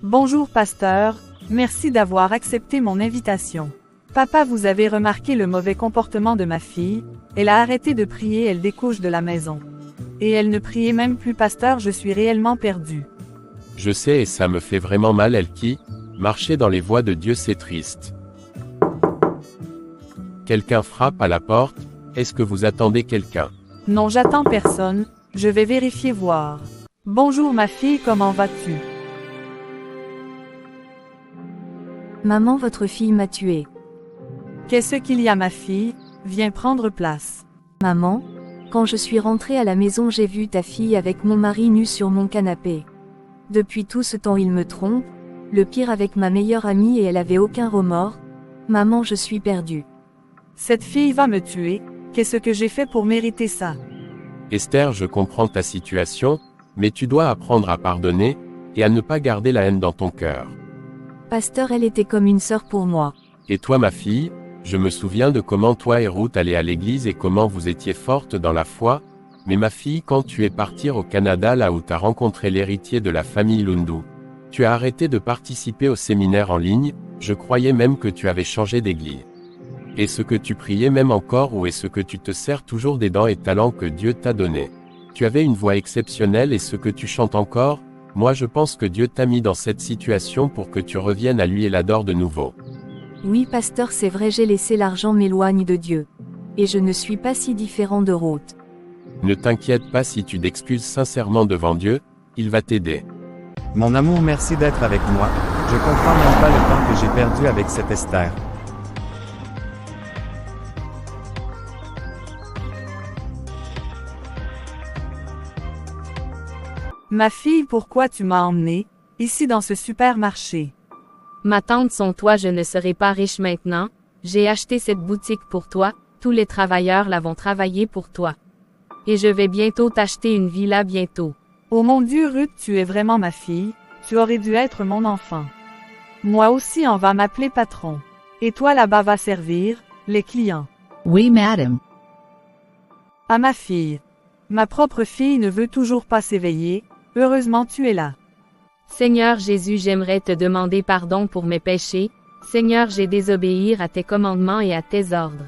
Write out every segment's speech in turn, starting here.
Bonjour pasteur, merci d'avoir accepté mon invitation. Papa, vous avez remarqué le mauvais comportement de ma fille, elle a arrêté de prier, elle découche de la maison. Et elle ne priait même plus pasteur, je suis réellement perdu. Je sais et ça me fait vraiment mal Elki, marcher dans les voies de Dieu c'est triste. Quelqu'un frappe à la porte, est-ce que vous attendez quelqu'un? Non, j'attends personne, je vais vérifier voir. Bonjour ma fille, comment vas-tu? Maman, votre fille m'a tué. Qu'est-ce qu'il y a ma fille? Viens prendre place. Maman, quand je suis rentrée à la maison, j'ai vu ta fille avec mon mari nu sur mon canapé. Depuis tout ce temps, il me trompe, le pire avec ma meilleure amie, et elle avait aucun remords. Maman, je suis perdue. Cette fille va me tuer, qu'est-ce que j'ai fait pour mériter ça? Esther, je comprends ta situation, mais tu dois apprendre à pardonner, et à ne pas garder la haine dans ton cœur. Pasteur, elle était comme une sœur pour moi. Et toi ma fille, je me souviens de comment toi et Ruth allaient à l'église et comment vous étiez forte dans la foi, mais ma fille, quand tu es partie au Canada là où tu as rencontré l'héritier de la famille Lundu, tu as arrêté de participer au séminaire en ligne, je croyais même que tu avais changé d'église. Est-ce que tu priais même encore ou est-ce que tu te sers toujours des dons et talents que Dieu t'a donnés? Tu avais une voix exceptionnelle et ce que tu chantes encore? Moi je pense que Dieu t'a mis dans cette situation pour que tu reviennes à lui et l'adores de nouveau. Oui pasteur, c'est vrai, j'ai laissé l'argent m'éloigne de Dieu. Et je ne suis pas si différent de Ruth. Ne t'inquiète pas si tu t'excuses sincèrement devant Dieu, il va t'aider. Mon amour, merci d'être avec moi, je comprends même pas le temps que j'ai perdu avec cette Esther. Ma fille, pourquoi tu m'as emmenée, ici dans ce supermarché? Ma tante, sans toi je ne serai pas riche maintenant, j'ai acheté cette boutique pour toi, tous les travailleurs l'avont travaillé pour toi. Et je vais bientôt t'acheter une villa bientôt. Oh mon Dieu Ruth, tu es vraiment ma fille, tu aurais dû être mon enfant. Moi aussi on va m'appeler patron. Et toi là-bas va servir, les clients. Oui, madame. À ma fille. Ma propre fille ne veut toujours pas s'éveiller, heureusement tu es là. Seigneur Jésus, j'aimerais te demander pardon pour mes péchés. Seigneur, j'ai désobéi à tes commandements et à tes ordres.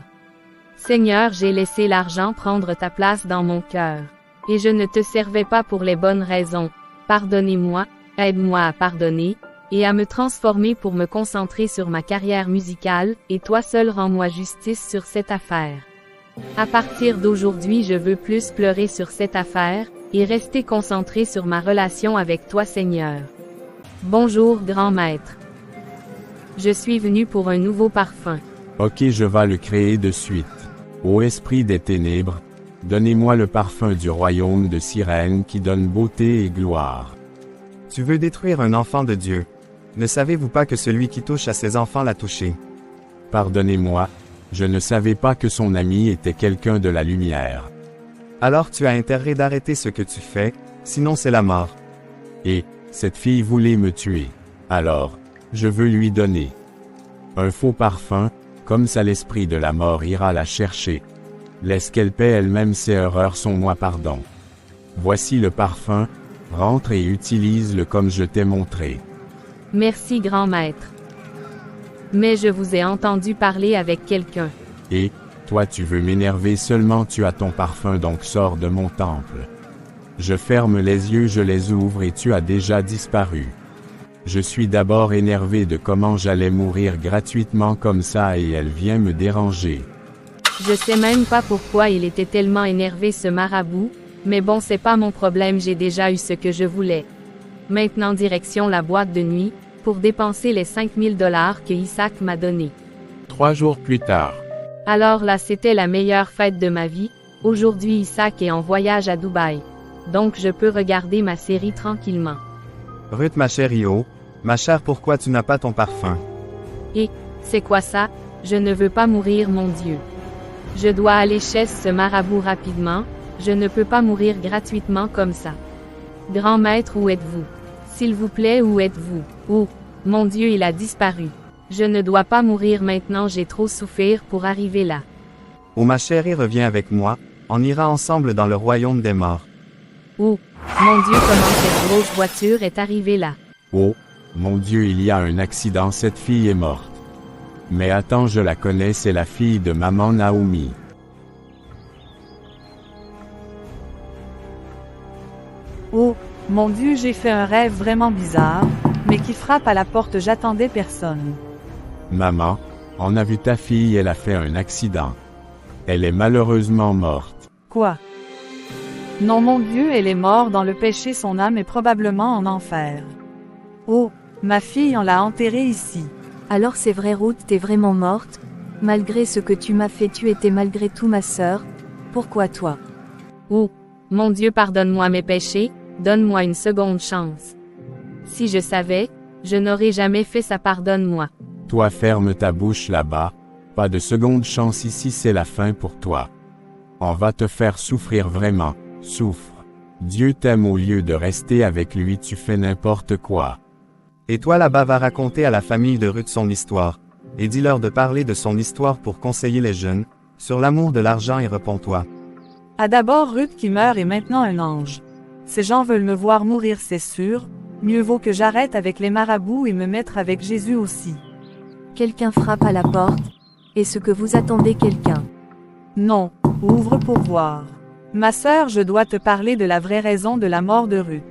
Seigneur, j'ai laissé l'argent prendre ta place dans mon cœur. Et je ne te servais pas pour les bonnes raisons. Pardonnez-moi, aide-moi à pardonner, et à me transformer pour me concentrer sur ma carrière musicale, et toi seul rends-moi justice sur cette affaire. À partir d'aujourd'hui, je veux plus pleurer sur cette affaire, et rester concentré sur ma relation avec toi Seigneur. Bonjour grand maître. Je suis venu pour un nouveau parfum. Ok, je vais le créer de suite. Ô esprit des ténèbres, donnez-moi le parfum du royaume de Sirène qui donne beauté et gloire. Tu veux détruire un enfant de Dieu. Ne savez-vous pas que celui qui touche à ses enfants l'a touché? Pardonnez-moi, je ne savais pas que son ami était quelqu'un de la lumière. Alors tu as intérêt d'arrêter ce que tu fais, sinon c'est la mort. Et, cette fille voulait me tuer. Alors, je veux lui donner un faux parfum, comme ça l'esprit de la mort ira la chercher. Laisse qu'elle paie elle-même ses erreurs, son moi pardon. Voici le parfum, rentre et utilise-le comme je t'ai montré. Merci grand maître. Mais je vous ai entendu parler avec quelqu'un. Et, toi tu veux m'énerver seulement, tu as ton parfum donc sors de mon temple. Je ferme les yeux, je les ouvre et tu as déjà disparu. Je suis d'abord énervé de comment j'allais mourir gratuitement comme ça et elle vient me déranger. Je sais même pas pourquoi il était tellement énervé ce marabout, mais bon c'est pas mon problème, j'ai déjà eu ce que je voulais. Maintenant direction la boîte de nuit, pour dépenser les 5000 $ que Isaac m'a donnés. 3 jours plus tard. Alors là c'était la meilleure fête de ma vie, aujourd'hui Isaac est en voyage à Dubaï. Donc je peux regarder ma série tranquillement. Ruth ma chérie, oh, ma chère, pourquoi tu n'as pas ton parfum? Et, c'est quoi ça? Je ne veux pas mourir mon Dieu. Je dois aller chez ce marabout rapidement, je ne peux pas mourir gratuitement comme ça. Grand maître, où êtes-vous? S'il vous plaît, où êtes-vous? Oh, mon Dieu, il a disparu. Je ne dois pas mourir maintenant, j'ai trop souffert pour arriver là. Oh ma chérie, reviens avec moi, on ira ensemble dans le royaume des morts. Oh, mon Dieu, comment cette grosse voiture est arrivée là? Oh, Mon Dieu, il y a un accident, cette fille est morte. Mais attends, je la connais, c'est la fille de maman Naomi. Oh, mon Dieu, j'ai fait un rêve vraiment bizarre, mais qui frappe à la porte, j'attendais personne. Maman, on a vu ta fille, elle a fait un accident. Elle est malheureusement morte. Quoi? Non, mon Dieu, elle est morte dans le péché, son âme est probablement en enfer. Oh, ma fille, on l'a enterrée ici. Alors c'est vrai Ruth, t'es vraiment morte? Malgré ce que tu m'as fait, tu étais malgré tout ma sœur. Pourquoi toi? Oh, mon Dieu, pardonne-moi mes péchés, donne-moi une seconde chance. Si je savais, je n'aurais jamais fait ça, pardonne-moi. Toi, ferme ta bouche là-bas. Pas de seconde chance ici, c'est la fin pour toi. On va te faire souffrir vraiment. Souffre. Dieu t'aime, au lieu de rester avec lui, tu fais n'importe quoi. Et toi là-bas va raconter à la famille de Ruth son histoire, et dis-leur de parler de son histoire pour conseiller les jeunes, sur l'amour de l'argent et réponds-toi. À d'abord Ruth qui meurt et maintenant un ange. Ces gens veulent me voir mourir, c'est sûr, mieux vaut que j'arrête avec les marabouts et me mettre avec Jésus aussi. Quelqu'un frappe à la porte. Est-ce que vous attendez quelqu'un? Non, ouvre pour voir. Ma sœur, je dois te parler de la vraie raison de la mort de Ruth.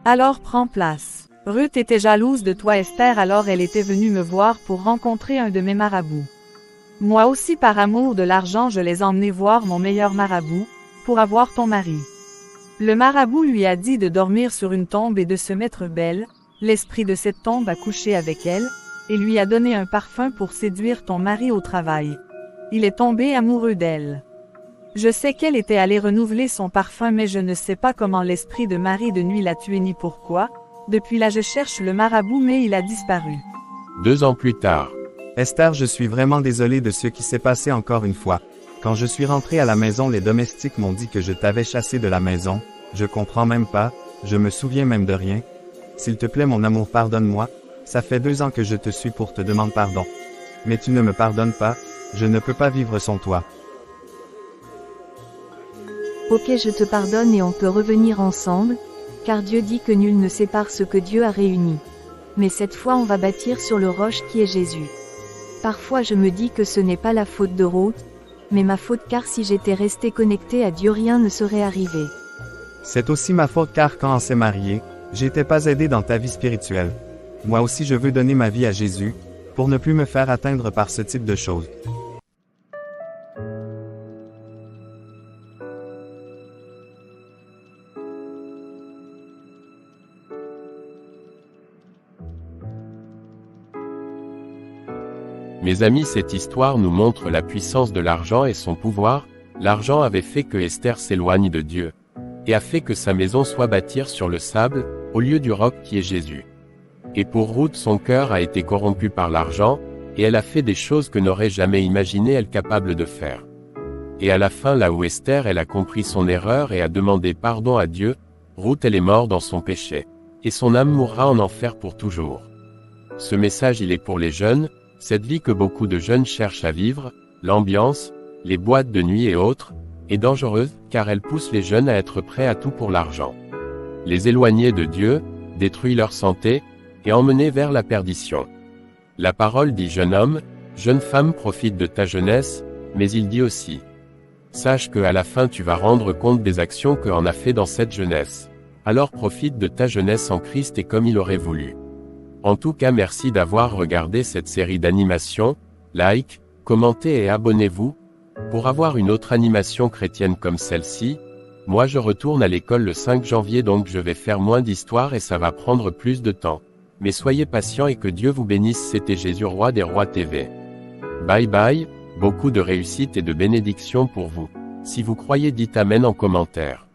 Alors prends place. Ruth était jalouse de toi Esther, alors elle était venue me voir pour rencontrer un de mes marabouts. Moi aussi par amour de l'argent je les emmenais voir mon meilleur marabout, pour avoir ton mari. Le marabout lui a dit de dormir sur une tombe et de se mettre belle, l'esprit de cette tombe a couché avec elle, et lui a donné un parfum pour séduire ton mari au travail. Il est tombé amoureux d'elle. Je sais qu'elle était allée renouveler son parfum, mais je ne sais pas comment l'esprit de Marie de nuit l'a tué ni pourquoi. Depuis là je cherche le marabout mais il a disparu. 2 ans plus tard. Esther, je suis vraiment désolé de ce qui s'est passé encore une fois. Quand je suis rentré à la maison, les domestiques m'ont dit que je t'avais chassé de la maison. Je comprends même pas, je me souviens même de rien. S'il te plaît mon amour, pardonne-moi. Ça fait 2 ans que je te suis pour te demander pardon. Mais tu ne me pardonnes pas, je ne peux pas vivre sans toi. Ok, je te pardonne et on peut revenir ensemble, car Dieu dit que nul ne sépare ce que Dieu a réuni. Mais cette fois on va bâtir sur le roche qui est Jésus. Parfois je me dis que ce n'est pas la faute de Ruth, mais ma faute, car si j'étais resté connecté à Dieu, rien ne serait arrivé. C'est aussi ma faute car quand on s'est marié, j'étais pas aidé dans ta vie spirituelle. Moi aussi je veux donner ma vie à Jésus, pour ne plus me faire atteindre par ce type de choses. Mes amis, cette histoire nous montre la puissance de l'argent et son pouvoir. L'argent avait fait que Esther s'éloigne de Dieu, et a fait que sa maison soit bâtie sur le sable, au lieu du roc qui est Jésus. Et pour Ruth, son cœur a été corrompu par l'argent, et elle a fait des choses que n'aurait jamais imaginé elle capable de faire. Et à la fin, là où Esther, elle a compris son erreur et a demandé pardon à Dieu, Ruth, elle est morte dans son péché, et son âme mourra en enfer pour toujours. Ce message, il est pour les jeunes. Cette vie que beaucoup de jeunes cherchent à vivre, l'ambiance, les boîtes de nuit et autres, est dangereuse, car elle pousse les jeunes à être prêts à tout pour l'argent. Les éloigner de Dieu, détruit leur santé, et emmener vers la perdition. La parole dit: jeune homme, jeune femme, profite de ta jeunesse, mais il dit aussi: sache que à la fin tu vas rendre compte des actions que en a fait dans cette jeunesse. Alors profite de ta jeunesse en Christ et comme il aurait voulu. En tout cas, merci d'avoir regardé cette série d'animations. Like, commentez et abonnez-vous. Pour avoir une autre animation chrétienne comme celle-ci, moi je retourne à l'école le 5 janvier, donc je vais faire moins d'histoire et ça va prendre plus de temps. Mais soyez patients et que Dieu vous bénisse. C'était Jésus, Roi des Rois TV. Bye bye, beaucoup de réussite et de bénédiction pour vous. Si vous croyez, dites Amen en commentaire.